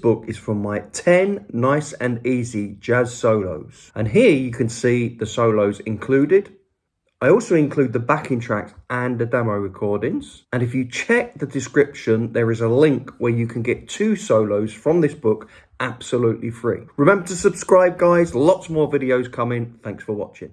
book is from my 10 nice and easy jazz solos. And here you can see the solos included. I also include the backing tracks and the demo recordings. And if you check the description, there is a link where you can get 2 solos from this book absolutely free. Remember to subscribe, guys. Lots more videos coming. Thanks for watching.